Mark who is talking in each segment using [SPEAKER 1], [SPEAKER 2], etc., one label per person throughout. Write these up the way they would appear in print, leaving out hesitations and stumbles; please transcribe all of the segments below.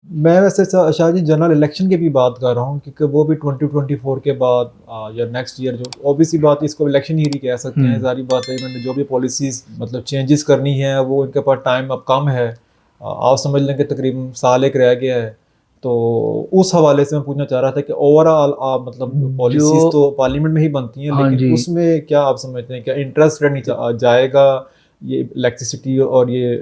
[SPEAKER 1] मैं वैसे शायद जी जनरल इलेक्शन की भी बात कर रहा हूँ, क्योंकि वो भी 2024 के बाद या नेक्स्ट ईयर, जो ऑब्वियसली बात है, इसको इलेक्शन ईयर ही कह सकते हैं।
[SPEAKER 2] हम्म।
[SPEAKER 1] सारी बात है, इन्होंने जो भी पॉलिसीज़ मतलब चेंजेस करनी है, वो इनके पास टाइम अब कम है। आप समझ लें कि तकरीबन साल एक रह गया है। तो उस हवाले से मैं पूछना चाह रहा था कि ओवरऑल आप मतलब
[SPEAKER 2] जो
[SPEAKER 1] पॉलिसीज़ तो पार्लियामेंट में ही बनती हैं,
[SPEAKER 2] हाँ
[SPEAKER 1] लेकिन
[SPEAKER 2] जी।
[SPEAKER 1] उसमें क्या आप समझते हैं, क्या इंटरेस्ट रेट नीचे जाएगा? ये इलेक्ट्रिसिटी और ये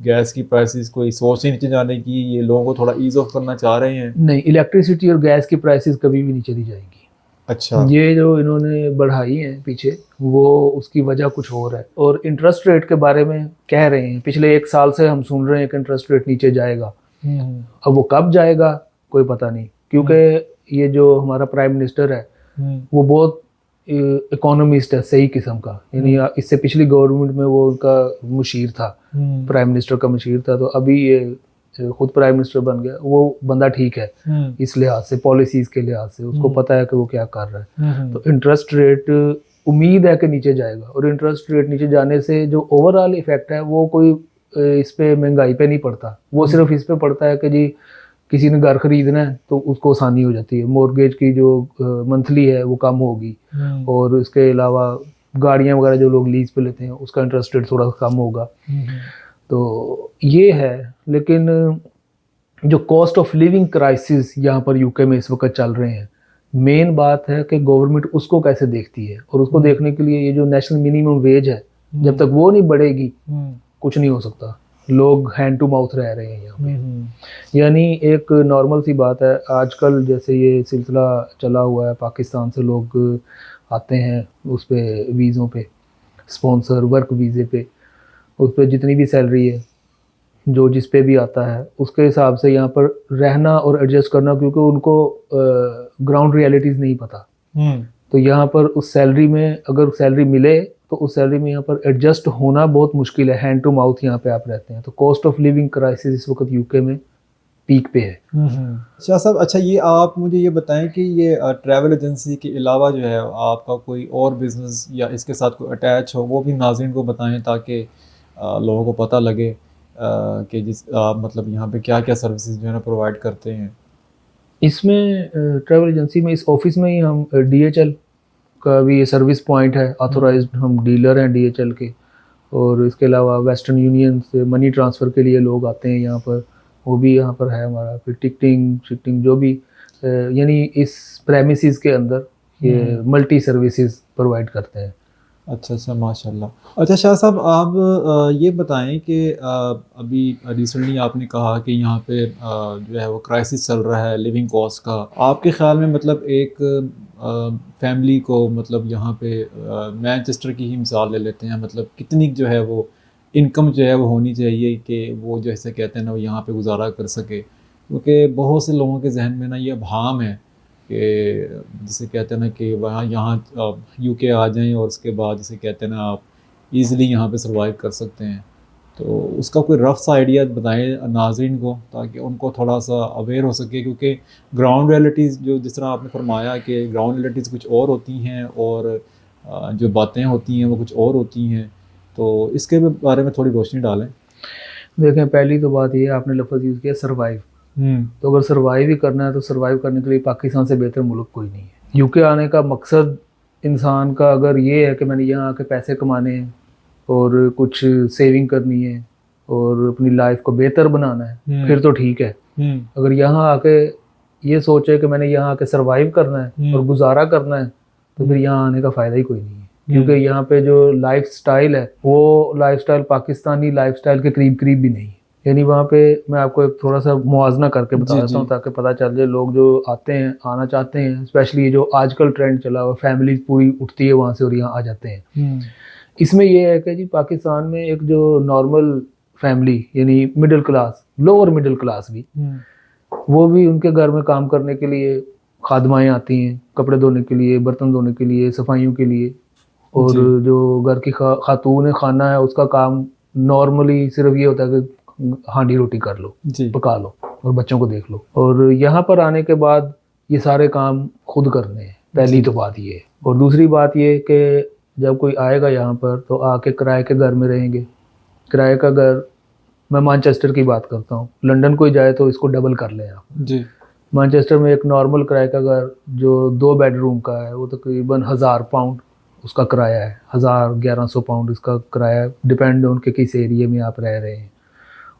[SPEAKER 1] गैस की प्राइसेस कोई सोच ही नीचे जाने की, ये लोगों को थोड़ा ईज ऑफ करना चाह रहे हैं?
[SPEAKER 2] नहीं, इलेक्ट्रिसिटी और गैस की प्राइसेस कभी भी नहीं चली जाएंगी।
[SPEAKER 1] अच्छा।
[SPEAKER 2] ये जो इन्होंने बढ़ाई है पीछे, वो उसकी वजह कुछ और है। और इंटरेस्ट रेट के बारे में कह रहे हैं, पिछले एक साल से हम सुन रहे हैं कि इंटरेस्ट रेट नीचे जाएगा।
[SPEAKER 1] हम्म।
[SPEAKER 2] अब वो कब जाएगा कोई पता नहीं,
[SPEAKER 1] हम्म।
[SPEAKER 2] क्योंकि ये जो हमारा प्राइम मिनिस्टर है
[SPEAKER 1] हम्म।
[SPEAKER 2] वो बहुत इकोनॉमिस्ट है सही किस्म का। यानी
[SPEAKER 1] हम्म।
[SPEAKER 2] इससे पिछली गवर्नमेंट में वो उनका मुशीर था,
[SPEAKER 1] हम्म।
[SPEAKER 2] प्राइम मिनिस्टर का मुशीर था। तो अभी ये खुद प्राइम मिनिस्टर बन गया। वो बंदा ठीक है
[SPEAKER 1] हम्म।
[SPEAKER 2] इस लिहाज से, पॉलिसीज के लिहाज से उसको
[SPEAKER 1] हम्म।
[SPEAKER 2] पता है कि वो क्या कर रहा है।
[SPEAKER 1] हम्म।
[SPEAKER 2] तो इंटरेस्ट रेट उम्मीद है कि नीचे जाएगा, और इंटरेस्ट रेट नीचे जाने से जो ओवरऑल इफेक्ट है वो कोई इस पे महंगाई पे नहीं पड़ता। वो
[SPEAKER 1] हम्म।
[SPEAKER 2] सिर्फ इस पे पड़ता है कि जी किसी ने घर खरीदना है तो उसको आसानी हो जाती है, मॉर्गेज की जो मंथली है वो कम होगी।
[SPEAKER 1] हम्म।
[SPEAKER 2] और इसके अलावा गाड़ियां वगैरह जो लोग लीज पे लेते हैं उसका इंटरेस्ट रेट थोड़ा कम होगा।
[SPEAKER 1] हम्म।
[SPEAKER 2] तो ये है। लेकिन जो कॉस्ट ऑफ लिविंग क्राइसिस यहाँ पर यूके में इस वक्त चल रहे हैं, मेन बात है कि गवर्नमेंट उसको कैसे देखती है। और उसको
[SPEAKER 1] हम्म।
[SPEAKER 2] देखने के लिए ये जो नेशनल मिनिमम वेज है, जब
[SPEAKER 1] हम्म।
[SPEAKER 2] तक वो नहीं बढ़ेगी
[SPEAKER 1] हम्म।
[SPEAKER 2] कुछ नहीं हो सकता। लोग हैंड टू माउथ रह रहे हैं यहाँ पे।
[SPEAKER 1] हम्म।
[SPEAKER 2] यानी एक नॉर्मल सी बात है, आजकल जैसे ये सिलसिला चला हुआ है, पाकिस्तान से लोग आते हैं उस पे वीज़ों पे, स्पॉन्सर वर्क वीज़े पे। उस पर जितनी भी सैलरी है, जो जिस पे भी आता है उसके हिसाब से यहाँ पर रहना और एडजस्ट करना, क्योंकि उनको ग्राउंड रियलिटीज़ नहीं पता।
[SPEAKER 1] हम्म।
[SPEAKER 2] तो यहाँ पर उस सैलरी में अगर सैलरी मिले तो उस सैलरी में यहाँ पर एडजस्ट होना बहुत मुश्किल है। हैंड टू माउथ यहाँ पे आप रहते हैं। तो कॉस्ट ऑफ लिविंग क्राइसिस इस वक्त यूके में पीक पे है।
[SPEAKER 1] शाह साहब, अच्छा ये आप मुझे ये बताएं कि ये ट्रैवल एजेंसी के अलावा जो है आपका कोई और बिजनेस या इसके साथ कोई अटैच हो, वो भी नाज़रीन को बताएं, ताकि लोगों को पता लगे कि जिस आप मतलब यहाँ पे क्या क्या सर्विसेज जो है ना प्रोवाइड करते हैं।
[SPEAKER 2] इसमें ट्रैवल एजेंसी में इस ऑफिस में ही हम डीएचएल का भी ये सर्विस पॉइंट है,
[SPEAKER 1] हम्म।
[SPEAKER 2] ऑथोराइज्ड हम डीलर हैं डीएचएल के। और इसके अलावा वेस्टर्न यूनियन से मनी ट्रांसफ़र के लिए लोग आते हैं यहाँ पर, वो भी यहाँ पर है हमारा। फिर टिकटिंग शिकटिंग जो भी यानी इस प्रेमिसेस के अंदर ये
[SPEAKER 1] हम्म।
[SPEAKER 2] मल्टी सर्विसेज प्रोवाइड करते हैं।
[SPEAKER 1] अच्छा अच्छा, माशाल्लाह। अच्छा शाह साहब, आप ये बताएं कि अभी रिसेंटली आपने कहा कि यहाँ पे जो है वो क्राइसिस चल रहा है लिविंग कॉस्ट का। आपके ख़्याल में मतलब एक फैमिली को मतलब यहाँ पे मैनचेस्टर की ही मिसाल ले लेते हैं, मतलब कितनी जो है वो इनकम जो है वो होनी चाहिए कि वो जैसे कहते हैं ना वो यहाँ पे गुजारा कर सके? क्योंकि बहुत से लोगों के जहन में ना ये भाम है कि जिसे कहते हैं ना कि वहाँ यहाँ आप यूके आ जाएं और उसके बाद जिसे कहते हैं ना आप इजीली यहाँ पे सरवाइव कर सकते हैं। तो उसका कोई रफ सा आइडिया बताएं नाजरीन को, ताकि उनको थोड़ा सा अवेयर हो सके, क्योंकि ग्राउंड रियलिटीज़ जो जिस तरह आपने फरमाया कि ग्राउंड रियलिटीज़ कुछ और होती हैं और जो बातें होती हैं वो कुछ और होती हैं। तो इसके बारे में थोड़ी रोशनी डालें।
[SPEAKER 2] देखें, पहली तो बात ये आपने लफ्ज़ यूज़ किया सर्वाइव।
[SPEAKER 1] हम्म।
[SPEAKER 2] तो अगर सर्वाइव ही करना है तो सर्वाइव करने के लिए पाकिस्तान से बेहतर मुल्क कोई नहीं है। यूके आने का मकसद इंसान का अगर ये है कि मैंने यहाँ आके पैसे कमाने हैं और कुछ सेविंग करनी है और अपनी लाइफ को बेहतर बनाना है,
[SPEAKER 1] हम्म।
[SPEAKER 2] फिर तो ठीक है।
[SPEAKER 1] हम्म।
[SPEAKER 2] अगर यहाँ आके ये सोचे कि मैंने यहाँ आके सर्वाइव करना है और
[SPEAKER 1] हम्म।
[SPEAKER 2] गुजारा करना है, तो फिर
[SPEAKER 1] हम्म।
[SPEAKER 2] यहाँ आने का फ़ायदा ही कोई नहीं है। क्योंकि
[SPEAKER 1] हम्म।
[SPEAKER 2] यहाँ पे जो लाइफ स्टाइल है वो life style Pakistani life style के करीब करीब भी नहीं है। यानी वहाँ पे मैं आपको एक थोड़ा सा मुआवजा करके बता
[SPEAKER 1] जी
[SPEAKER 2] देता
[SPEAKER 1] जी।
[SPEAKER 2] हूँ ताकि पता चल जाए। लोग जो आते हैं, आना चाहते हैं, स्पेशली ये जो आजकल ट्रेंड चला हुआ, फैमिली पूरी उठती है वहाँ से और यहाँ आ जाते हैं।
[SPEAKER 1] हम्म।
[SPEAKER 2] इसमें यह है कि जी पाकिस्तान में एक जो नॉर्मल फैमिली यानी middle class, lower middle class भी,
[SPEAKER 1] हम्म।
[SPEAKER 2] वो भी उनके घर में काम करने के लिए खादमाएँ आती हैं, कपड़े धोने के लिए, बर्तन धोने के लिए, सफाइयों के लिए। और
[SPEAKER 1] जी।
[SPEAKER 2] जो घर की खातून है, खाना है, उसका काम नॉर्मली सिर्फ ये होता है कि हांडी रोटी कर लो,
[SPEAKER 1] जी।
[SPEAKER 2] पका लो और बच्चों को देख लो। और यहाँ पर आने के बाद ये सारे काम खुद करने हैं, पहली
[SPEAKER 1] जी।
[SPEAKER 2] तो बात ये है। और दूसरी बात ये कि जब कोई आएगा यहाँ पर तो आके किराए के घर में रहेंगे। किराए का घर मैं मैनचेस्टर की बात करता हूँ, लंदन कोई जाए तो इसको डबल कर लें आप।
[SPEAKER 1] जी।
[SPEAKER 2] मैनचेस्टर में एक नॉर्मल किराए का घर जो 2 बेडरूम का है वो तकरीबन 1000 पाउंड उसका किराया है, 1000-1100 पाउंड इसका किराया है, डिपेंड ऑन के किस एरिया में आप रह रहे हैं।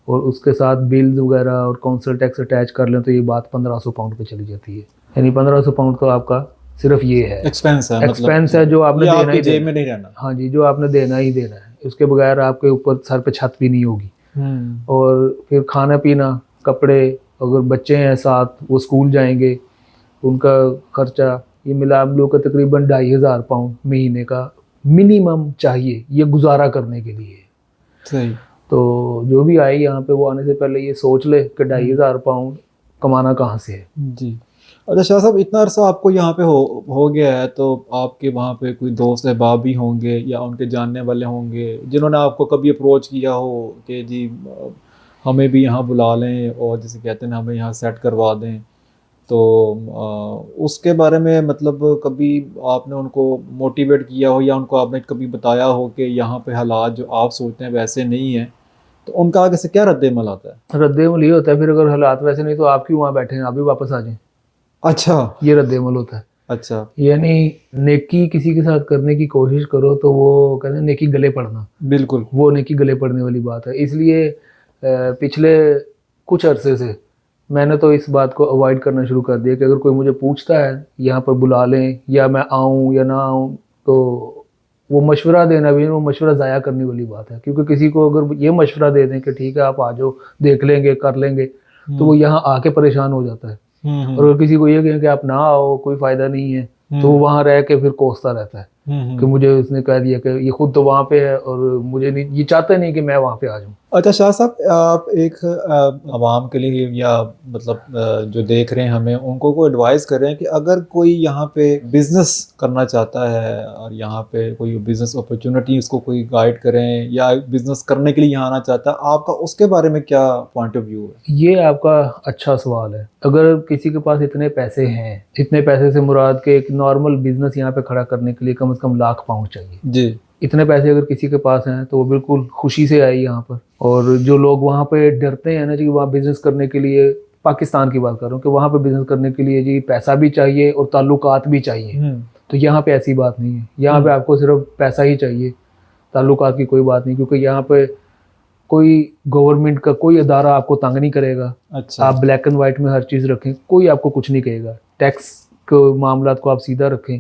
[SPEAKER 2] और उसके साथ बिल्स वगैरह और काउंसिल टैक्स अटैच कर लें तो ये बात 1500 पाउंड पे चली जाती है। यानी 1500 पाउंड तो आपका सिर्फ ये है
[SPEAKER 1] एक्सपेंस है,
[SPEAKER 2] एक्सपेंस है जो आपने
[SPEAKER 1] ये
[SPEAKER 2] देना
[SPEAKER 1] आपकी
[SPEAKER 2] ही
[SPEAKER 1] जेब
[SPEAKER 2] देना
[SPEAKER 1] में
[SPEAKER 2] है।
[SPEAKER 1] नहीं रहना।
[SPEAKER 2] हाँ जी, जो आपने देना ही देना है, उसके बगैर आपके ऊपर सर पे छत भी नहीं होगी। और फिर खाना पीना, कपड़े, अगर बच्चे हैं साथ वो स्कूल जाएंगे उनका खर्चा, ये मिला हम लोग का तकरीबन 2500 पाउंड महीने का मिनिमम चाहिए ये गुजारा करने के लिए।
[SPEAKER 1] सही।
[SPEAKER 2] तो जो भी आए यहाँ पे वो आने से पहले ये सोच ले कि 2500 पाउंड कमाना कहाँ से है।
[SPEAKER 1] जी। अच्छा शाह साहब, इतना अरसा आपको यहाँ पे हो गया है, तो आपके वहाँ पे कोई दोस्त अहबाब भी होंगे या उनके जानने वाले होंगे जिन्होंने आपको कभी अप्रोच किया हो कि जी हमें भी यहाँ बुला लें और जैसे कहते हैं ना हमें यहाँ सेट करवा दें, तो उसके बारे में मतलब कभी आपने उनको मोटिवेट किया हो या उनको आपने कभी बताया हो कि यहाँ पे हालात जो आप सोचते हैं वैसे नहीं है, तो उनका आगे से क्या रद्द-ए-अमल आता है?
[SPEAKER 2] रद्द-ए-अमल ये होता है फिर अगर हालात वैसे नहीं तो आप क्यों वहाँ बैठे हैं, आप भी वापस आ जाएं।
[SPEAKER 1] अच्छा।
[SPEAKER 2] ये रद्द-ए-अमल होता है।
[SPEAKER 1] अच्छा।
[SPEAKER 2] यानी नेकी किसी के साथ करने की कोशिश करो तो वो कहते हैं नेकी गले पड़ना,
[SPEAKER 1] बिल्कुल।
[SPEAKER 2] वो नेकी गले पड़ने वाली बात है। इसलिए पिछले कुछ अरसे से मैंने तो इस बात को अवॉइड करना शुरू कर दिया कि अगर कोई मुझे पूछता है यहाँ पर बुला लें या मैं आऊँ या ना आऊँ, तो वो मशवरा देना भी वो मशवरा ज़ाया करने वाली बात है। क्योंकि किसी को अगर ये मशवरा दे दें कि ठीक है आप आ जाओ, देख लेंगे, कर लेंगे, तो वो यहाँ आके परेशान हो जाता है। और अगर किसी को ये कहें कि आप ना आओ, कोई फ़ायदा नहीं है, तो वो वहाँ रह के फिर कोसता रहता है कि मुझे उसने कह दिया कि ये खुद तो वहाँ पे है और मुझे नहीं, ये चाहता नहीं कि मैं वहाँ पे आ जाऊँ।
[SPEAKER 1] अच्छा शाह साहब, आप एक आवाम के लिए या मतलब जो देख रहे हैं हमें उनको को एडवाइस कर रहे हैं कि अगर कोई यहाँ पे बिज़नेस करना चाहता है और यहाँ पे कोई बिज़नेस अपॉर्चुनिटी उसको कोई गाइड करें या बिज़नेस करने के लिए यहाँ आना चाहता है, आपका उसके बारे में क्या पॉइंट ऑफ व्यू है?
[SPEAKER 2] ये आपका अच्छा सवाल है। अगर किसी के पास इतने पैसे हैं, इतने पैसे से मुराद के एक नॉर्मल बिज़नेस यहाँ पे खड़ा करने के लिए कम से कम लाख पाउंड चाहिए।
[SPEAKER 1] जी।
[SPEAKER 2] इतने पैसे अगर किसी के पास हैं तो वो बिल्कुल खुशी से आए यहाँ पर। और जो लोग वहाँ पे डरते हैं ना जी वहाँ बिज़नेस करने के लिए, पाकिस्तान की बात कर रहा हूँ कि वहाँ पे बिज़नेस करने के लिए जी पैसा भी चाहिए और ताल्लुकात भी चाहिए, तो यहाँ पे ऐसी बात नहीं है। यहाँ पे आपको सिर्फ पैसा ही चाहिए, ताल्लुकात की कोई बात नहीं, क्योंकि यहाँ पे कोई गवर्नमेंट का कोई अदारा आपको तंग नहीं करेगा।
[SPEAKER 1] अच्छा।
[SPEAKER 2] आप ब्लैक एंड वाइट में हर चीज़ रखें, कोई आपको कुछ नहीं कहेगा। टैक्स के मामला को आप सीधा रखें,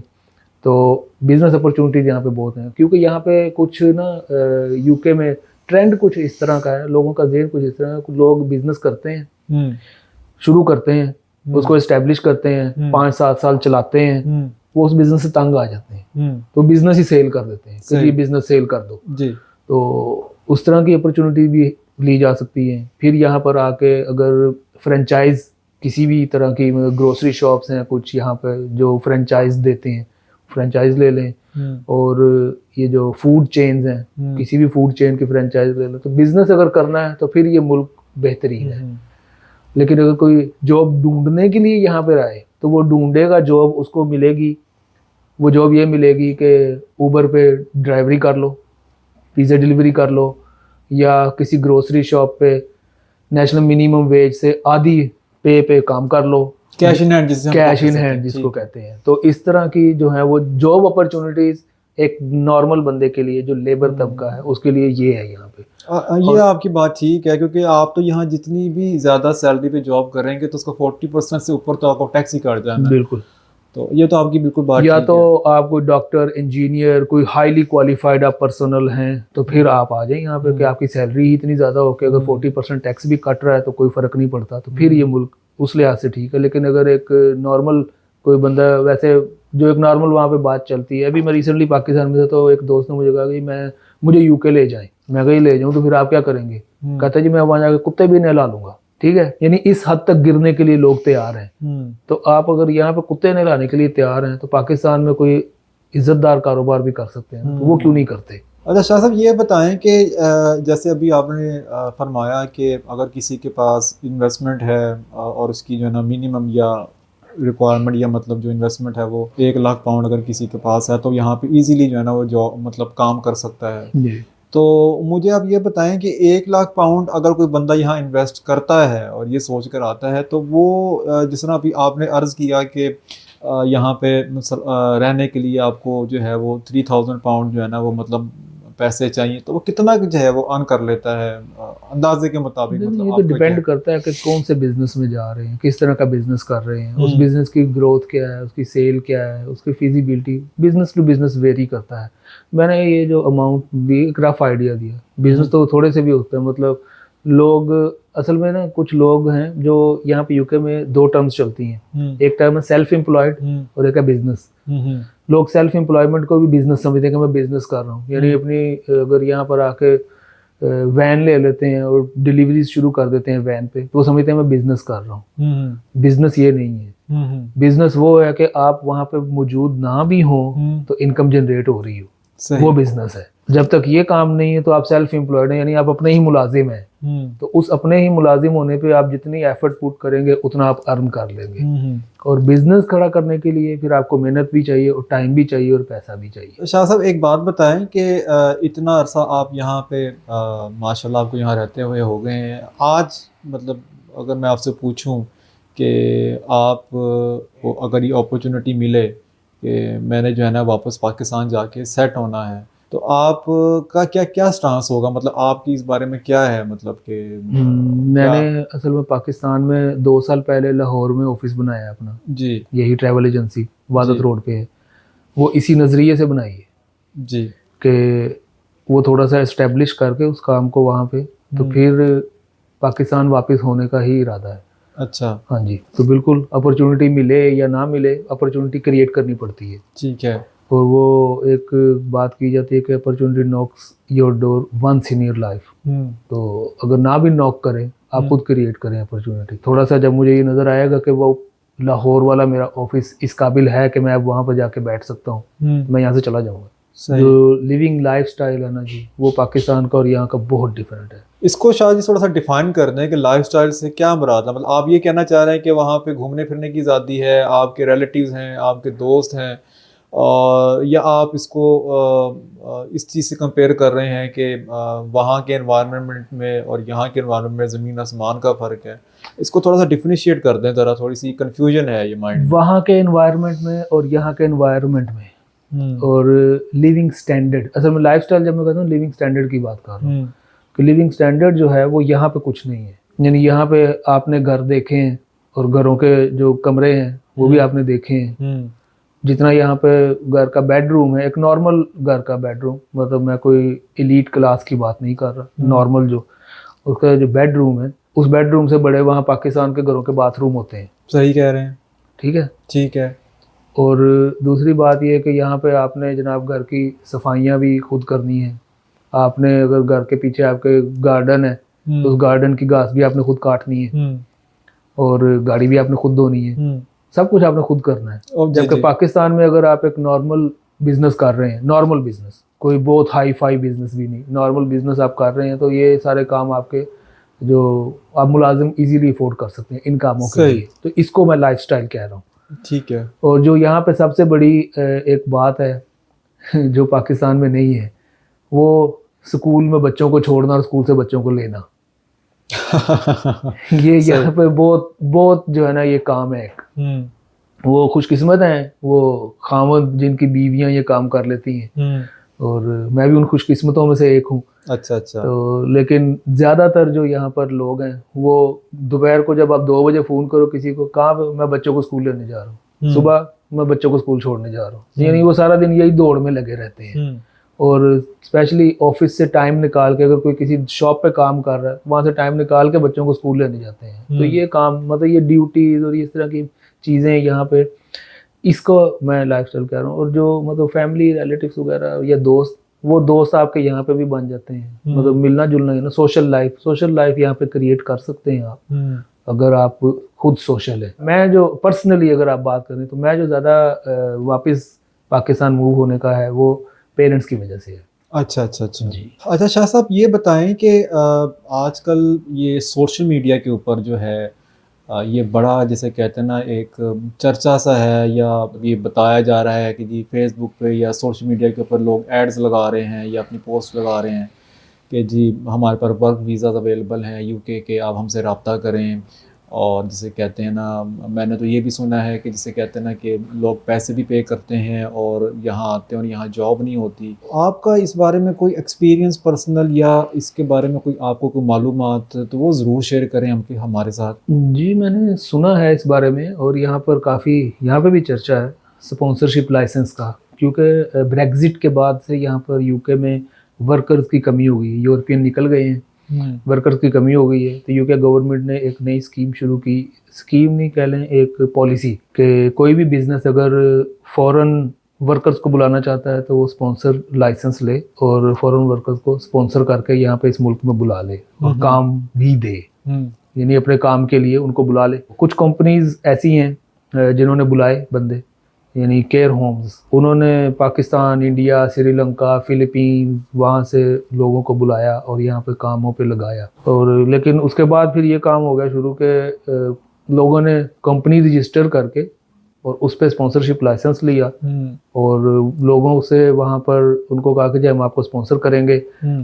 [SPEAKER 2] तो बिज़नेस अपॉर्चुनिटीज़ यहाँ पे बहुत हैं। क्योंकि यहाँ पे कुछ ना यूके में ट्रेंड कुछ इस तरह का है, लोगों का ज़हन कुछ इस तरह का, लोग बिज़नेस करते हैं, शुरू करते हैं, उसको इस्टेब्लिश करते हैं, 5-7 साल चलाते हैं, वो उस बिज़नेस से तंग आ जाते हैं, तो बिज़नेस ही सेल कर देते हैं कि ये बिज़नेस सेल कर दो
[SPEAKER 1] जी।
[SPEAKER 2] तो उस तरह की अपॉर्चुनिटी भी ली जा सकती है। फिर यहाँ पर आके अगर फ्रेंचाइज किसी भी तरह की ग्रोसरी शॉप्स हैं कुछ यहाँ पर जो फ्रेंचाइज देते हैं, फ्रेंचाइज ले लें। और ये जो फूड चेन्स हैं, किसी भी फूड चेन की फ्रेंचाइज ले लें। तो बिज़नेस अगर करना है तो फिर ये मुल्क बेहतरीन है। लेकिन अगर कोई जॉब ढूंढने के लिए यहाँ पर आए तो वो ढूंढेगा जॉब, उसको मिलेगी वो जॉब ये मिलेगी कि ऊबर पे ड्राइवरी कर लो, पिज़्ज़ा डिलीवरी कर लो, या किसी ग्रोसरी शॉप पे नेशनल मिनिमम वेज से आधी पे काम कर लो,
[SPEAKER 1] कैश इन हैंड
[SPEAKER 2] जिसको कहते हैं। तो इस तरह की जो है वो जॉब अपॉर्चुनिटीज़ एक नॉर्मल बंदे के लिए जो लेबर तबका है उसके लिए ये है यहाँ पे।
[SPEAKER 1] ये आपकी बात ठीक है, क्योंकि आप तो यहाँ जितनी भी ज़्यादा सैलरी पे जॉब करेंगे तो उसका 40% से ऊपर तो आपको टैक्स ही काट जाना है।
[SPEAKER 2] बिल्कुल,
[SPEAKER 1] तो ये तो आपकी बिल्कुल बात
[SPEAKER 2] या
[SPEAKER 1] ठीक
[SPEAKER 2] तो
[SPEAKER 1] है।
[SPEAKER 2] आप कोई डॉक्टर, इंजीनियर, कोई हाईली क्वालिफाइड आप पर्सनल हैं तो फिर आप आ जाएं यहाँ पे कि आपकी सैलरी ही इतनी ज़्यादा हो कि अगर 40% टैक्स भी कट रहा है तो कोई फ़र्क नहीं पड़ता, तो फिर ये मुल्क उस लिहाज से ठीक है। लेकिन अगर एक नॉर्मल कोई बंदा, वैसे जो एक नॉर्मल वहाँ पे बात चलती है, अभी मैं रिसेंटली पाकिस्तान में था तो एक दोस्त ने मुझे कहा कि मुझे यूके ले जाएं। मैं कहीं ले जाऊँ तो फिर आप क्या करेंगे? कहता जी मैं वहाँ जाकर कुत्ते भी नहला लूँगा। ठीक है, यानी इस हद तक गिरने के लिए लोग तैयार हैं। तो आप अगर यहाँ पे कुत्ते नहलाने के लिए तैयार हैं तो पाकिस्तान में कोई इज्जतदार कारोबार भी कर सकते हैं, तो वो क्यों नहीं करते?
[SPEAKER 1] अच्छा शाह साहब, ये बताएं कि जैसे अभी आपने फरमाया कि अगर किसी के पास इन्वेस्टमेंट है और उसकी जो है ना मिनिमम या रिक्वायरमेंट या मतलब जो इन्वेस्टमेंट है वो 1 लाख पाउंड अगर किसी के पास है तो यहाँ पे इजीली जो है ना वो जॉब मतलब काम कर सकता है। तो मुझे आप ये बताएं कि 1 लाख पाउंड अगर कोई बंदा यहाँ इन्वेस्ट करता है और ये सोच कर आता है, तो वो जिस तरह अभी आपने अर्ज़ किया कि यहाँ पे रहने के लिए आपको जो है वो 3000 पाउंड जो है ना वो मतलब पैसे चाहिए, तो वो कितना जो है वो अर्न कर लेता है अंदाजे के मुताबिक, मतलब
[SPEAKER 2] ये तो
[SPEAKER 1] आपका क्या
[SPEAKER 2] डिपेंड
[SPEAKER 1] है?
[SPEAKER 2] करता है कि कौन से बिजनेस में जा रहे हैं, किस तरह का बिजनेस कर रहे हैं, उस
[SPEAKER 1] हम्म।
[SPEAKER 2] बिजनेस की ग्रोथ क्या है, उसकी सेल क्या है, उसकी feasibility business to business vary करता है। मैंने ये जो अमाउंट भी एक रफ आइडिया दिया, बिजनेस तो थोड़े से भी होते हैं, मतलब लोग असल में ना कुछ लोग हैं जो यहाँ पे यूके में दो टर्म्स चलती हैं,
[SPEAKER 1] हम्म।
[SPEAKER 2] एक टर्म है सेल्फ एम्प्लॉयड
[SPEAKER 1] हम्म।
[SPEAKER 2] और एक है बिजनेस।
[SPEAKER 1] हम्म।
[SPEAKER 2] लोग सेल्फ एम्प्लॉयमेंट को भी बिजनेस समझते हैं कि मैं बिजनेस कर रहा हूँ, यानी अपनी अगर यहाँ पर आके वैन ले लेते हैं और डिलीवरीज शुरू कर देते हैं वैन पे, तो वो समझते हैं मैं बिजनेस कर रहा हूँ।
[SPEAKER 1] हम्म।
[SPEAKER 2] बिजनेस ये नहीं है। बिजनेस वो है कि आप वहाँ पे मौजूद ना भी हो तो इनकम जनरेट हो रही हो,
[SPEAKER 1] सही।
[SPEAKER 2] वो बिजनेस है। जब तक ये काम नहीं है तो आप सेल्फ एम्प्लॉयड हैं, यानी आप अपने ही मुलाजिम हैं। तो उस अपने ही मुलाजिम होने पे आप जितनी एफर्ट पुट करेंगे उतना आप अर्न कर लेंगे। और बिजनेस खड़ा करने के लिए फिर आपको मेहनत भी चाहिए और टाइम भी चाहिए और पैसा भी चाहिए।
[SPEAKER 1] शाह साहब एक बात बताएं कि इतना अरसा आप यहाँ पे माशाल्लाह आपको यहाँ रहते हुए हो गए हैं, आज मतलब अगर मैं आपसे पूछूं कि आप को अगर ये अपॉर्चुनिटी मिले कि मैंने जो है ना वापस पाकिस्तान जाके सेट होना है, तो आप का क्या क्या स्टांस होगा, मतलब आपकी इस बारे में क्या है, मतलब कि क्या?
[SPEAKER 2] मैंने असल में पाकिस्तान में 2 साल पहले लाहौर में ऑफिस बनाया है अपना,
[SPEAKER 1] जी।
[SPEAKER 2] यही ट्रैवल एजेंसी वादत
[SPEAKER 1] जी।
[SPEAKER 2] रोड पे है। वो इसी नज़रिए से बनाई है
[SPEAKER 1] जी।
[SPEAKER 2] कि वो थोड़ा सा इस्टेब्लिश करके उस काम को वहाँ पे, तो फिर पाकिस्तान वापस होने का ही इरादा है।
[SPEAKER 1] अच्छा।
[SPEAKER 2] हाँ जी, तो बिल्कुल अपॉर्चुनिटी मिले या ना मिले, अपॉर्चुनिटी क्रिएट करनी पड़ती है।
[SPEAKER 1] ठीक है।
[SPEAKER 2] और वो एक बात की जाती है कि opportunity knocks your door once in your life. तो अगर ना भी नॉक करें, आप खुद क्रिएट करें अपॉर्चुनिटी। थोड़ा सा जब मुझे ये नज़र आएगा कि वो लाहौर वाला मेरा ऑफिस इस काबिल है कि मैं अब वहाँ पर जाके बैठ सकता हूँ, मैं यहाँ से चला जाऊँगा। जो लिविंग लाइफस्टाइल है ना जी, वो पाकिस्तान का और यहाँ का बहुत डिफरेंट है।
[SPEAKER 1] इसको शायद जी थोड़ा सा डिफाइन कर दें कि लाइफस्टाइल से क्या मुराद है, मतलब आप ये कहना चाह रहे हैं कि वहाँ पे घूमने फिरने की आज़ादी है, आपके रिलेटिव्स हैं, आपके दोस्त हैं, और या आप इसको इस चीज़ से कंपेयर कर रहे हैं कि वहाँ के एनवायरनमेंट में और यहाँ के एनवायरनमेंट में ज़मीन आसमान का फ़र्क है? इसको थोड़ा सा डिफरेंशिएट कर दें ज़रा, थोड़ी सी कन्फ्यूजन है ये माइंड में।
[SPEAKER 2] वहाँ के एनवायरनमेंट में और यहाँ के एनवायरनमेंट में और लिविंग स्टैंडर्ड, असल में लाइफस्टाइल जब मैं कहता हूँ लिविंग स्टैंडर्ड की बात कर रहा हूँ, कि लिविंग स्टैंडर्ड जो है वो यहाँ पे कुछ नहीं है। यानी यहाँ पे आपने घर देखे हैं और घरों के जो कमरे हैं वो भी आपने देखे हैं। जितना यहाँ पे घर का बेडरूम है, एक नॉर्मल घर का बेडरूम, मतलब मैं कोई एलीट क्लास की बात नहीं कर रहा, नॉर्मल जो उसका जो बेडरूम है, उस बेडरूम से बड़े वहाँ पाकिस्तान के घरों के बाथरूम होते हैं।
[SPEAKER 1] सही कह रहे हैं।
[SPEAKER 2] ठीक है।
[SPEAKER 1] ठीक है।
[SPEAKER 2] और दूसरी बात यह है कि यहाँ पे आपने जनाब घर की सफाइयाँ भी खुद करनी है। आपने अगर घर के पीछे आपके गार्डन है तो उस गार्डन की घास भी आपने खुद काटनी है और गाड़ी भी आपने खुद धोनी है, सब कुछ आपने खुद करना है। जबकि पाकिस्तान में अगर आप एक नॉर्मल बिजनेस कर रहे हैं, नॉर्मल बिजनेस, कोई बहुत हाई फाई बिजनेस भी नहीं, नॉर्मल बिजनेस आप कर रहे हैं, तो ये सारे काम आपके जो आप मुलाजिम इजीली अफोर्ड कर सकते हैं इन कामों के लिए। तो इसको मैं लाइफस्टाइल कह रहा हूँ।
[SPEAKER 1] ठीक है।
[SPEAKER 2] और जो यहाँ पे सबसे बड़ी एक बात है जो पाकिस्तान में नहीं है, वो स्कूल में बच्चों को छोड़ना और स्कूल से बच्चों को लेना। ये यहाँ पे बहुत बहुत जो है ना ये काम है एक। वो खुशकिस्मत हैं वो खामद जिनकी बीवियां ये काम कर लेती हैं, और मैं भी उन खुशकिस्मतों में से एक हूँ।
[SPEAKER 1] अच्छा अच्छा।
[SPEAKER 2] तो लेकिन ज़्यादातर जो यहाँ पर लोग हैं वो दोपहर को जब आप 2 बजे फ़ोन करो किसी को, कहाँ पे, मैं बच्चों को स्कूल लेने जा रहा हूँ, सुबह मैं बच्चों को स्कूल छोड़ने जा रहा हूँ। यानी वो सारा दिन यही दौड़ में लगे रहते हैं। और स्पेशली ऑफिस से टाइम निकाल के, अगर कोई किसी शॉप पे काम कर रहा है वहाँ से टाइम निकाल के बच्चों को स्कूल लेने जाते हैं। तो ये काम मतलब ये ड्यूटीज और इस तरह की चीज़ें यहाँ पे, इसको मैं लाइफस्टाइल कह रहा हूँ। और जो मतलब फैमिली रिलेटिव्स वगैरह या दोस्त, वो दोस्त आपके यहाँ पे भी बन जाते हैं। मतलब मिलना जुलना है ना, सोशल लाइफ यहाँ पे क्रिएट कर सकते हैं आप अगर आप खुद सोशल है। मैं जो पर्सनली अगर आप बात करें तो मैं जो ज़्यादा वापस पाकिस्तान मूव होने का है वो पेरेंट्स की वजह से है।
[SPEAKER 1] अच्छा अच्छा अच्छा जी। अच्छा शाह साहब ये बताएं कि आजकल ये सोशल मीडिया के ऊपर जो है ये बड़ा जैसे कहते हैं ना एक चर्चा सा है, या ये बताया जा रहा है कि जी फेसबुक पे या सोशल मीडिया के ऊपर लोग एड्स लगा रहे हैं या अपनी पोस्ट लगा रहे हैं कि जी हमारे पास वर्क वीज़ाज़ अवेलेबल हैं यूके के, आप हमसे रब्ता करें। और जिसे कहते हैं ना, मैंने तो ये भी सुना है कि जिसे कहते हैं ना कि लोग पैसे भी पे करते हैं और यहाँ आते हैं और यहाँ जॉब नहीं होती। आपका इस बारे में कोई एक्सपीरियंस पर्सनल या इसके बारे में कोई आपको कोई मालूमात, तो वो ज़रूर शेयर करें हमारे साथ।
[SPEAKER 2] जी, मैंने सुना है इस बारे में और यहाँ पर काफ़ी यहाँ पे भी चर्चा है स्पॉन्सरशिप लाइसेंस का, क्योंकि ब्रेग्ज़िट के बाद से यहाँ पर यूके में वर्कर्स की कमी हो गई है, यूरोपियन निकल गए हैं, वर्कर्स की कमी हो गई है। तो यूके गवर्नमेंट ने एक नई स्कीम शुरू की, स्कीम नहीं कह लें, एक पॉलिसी कि कोई भी बिज़नेस अगर फ़ॉरेन वर्कर्स को बुलाना चाहता है तो वो स्पॉन्सर लाइसेंस ले और फ़ॉरेन वर्कर्स को स्पॉन्सर करके यहाँ पे इस मुल्क में बुला ले और काम भी दे, यानी अपने काम के लिए उनको बुला ले। कुछ कंपनीज ऐसी हैं जिन्होंने बुलाए बंदे, यानी केयर होम्स, उन्होंने पाकिस्तान, इंडिया, श्रीलंका, फिलीपींस, वहाँ से लोगों को बुलाया और यहाँ पे कामों पे लगाया। और लेकिन उसके बाद फिर ये काम हो गया शुरू के लोगों ने कंपनी रजिस्टर करके और उस पर स्पॉन्सरशिप लाइसेंस लिया और लोगों से वहाँ पर उनको कहा कि जी हम आपको स्पॉन्सर करेंगे,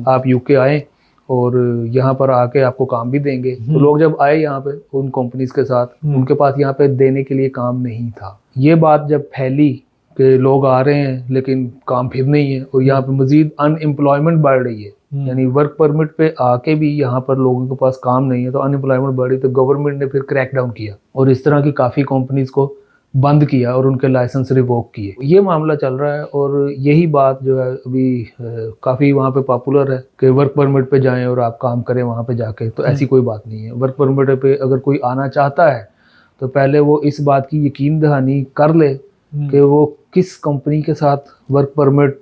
[SPEAKER 2] आप यूके आएँ और यहाँ पर आके आपको काम भी देंगे। तो लोग जब आए यहाँ पे उन कंपनीज के साथ, उनके पास यहाँ पे देने के लिए काम नहीं था। ये बात जब फैली कि लोग आ रहे हैं लेकिन काम फिर नहीं है और यहाँ पे मजीद अनएम्प्लॉयमेंट बढ़ रही है, यानी वर्क परमिट पे आके भी यहाँ पर लोगों के पास काम नहीं है, तो अनएम्प्लॉयमेंट बढ़ रही। तो गवर्नमेंट ने फिर क्रैक डाउन किया और इस तरह की काफ़ी कंपनीज को बंद किया और उनके लाइसेंस रिवोक किए। ये मामला चल रहा है और यही बात जो है अभी काफ़ी वहाँ पे पॉपुलर है कि वर्क परमिट पे जाएं और आप काम करें वहाँ पे जाके। तो ऐसी कोई बात नहीं है। वर्क परमिट पे अगर कोई आना चाहता है तो पहले वो इस बात की यकीन दहानी कर ले कि वो किस कंपनी के साथ वर्क परमिट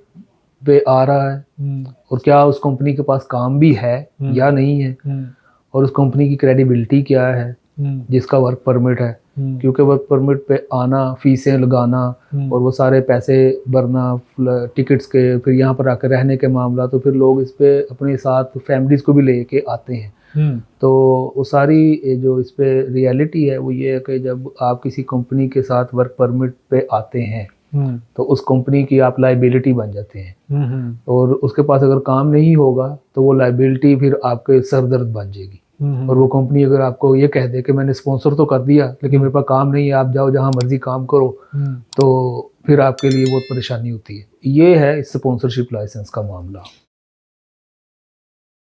[SPEAKER 2] पे आ रहा है और क्या उस कंपनी के पास काम भी है या नहीं है और उस कंपनी की क्रेडिबिलिटी क्या है जिसका वर्क परमिट है। क्योंकि वर्क परमिट पे आना, फीसें लगाना और वो सारे पैसे भरना टिकट्स के, फिर यहाँ पर आकर रहने के मामला, तो फिर लोग इस पे अपने साथ फैमिलीज को भी लेके आते हैं। तो वो सारी जो इस पे रियलिटी है वो ये है कि जब आप किसी कंपनी के साथ वर्क परमिट पे आते हैं तो उस कंपनी की आप लाइबिलिटी बन जाते हैं और उसके पास अगर काम नहीं होगा तो वो लाइबिलिटी फिर आपके सरदर्द बन जाएगी। और वो कंपनी अगर आपको ये कह दे कि मैंने स्पॉन्सर तो कर दिया लेकिन मेरे पास काम नहीं है, आप जाओ जहां मर्जी काम करो, तो फिर आपके लिए बहुत परेशानी होती है। ये है इस स्पॉन्सरशिप लाइसेंस का मामला।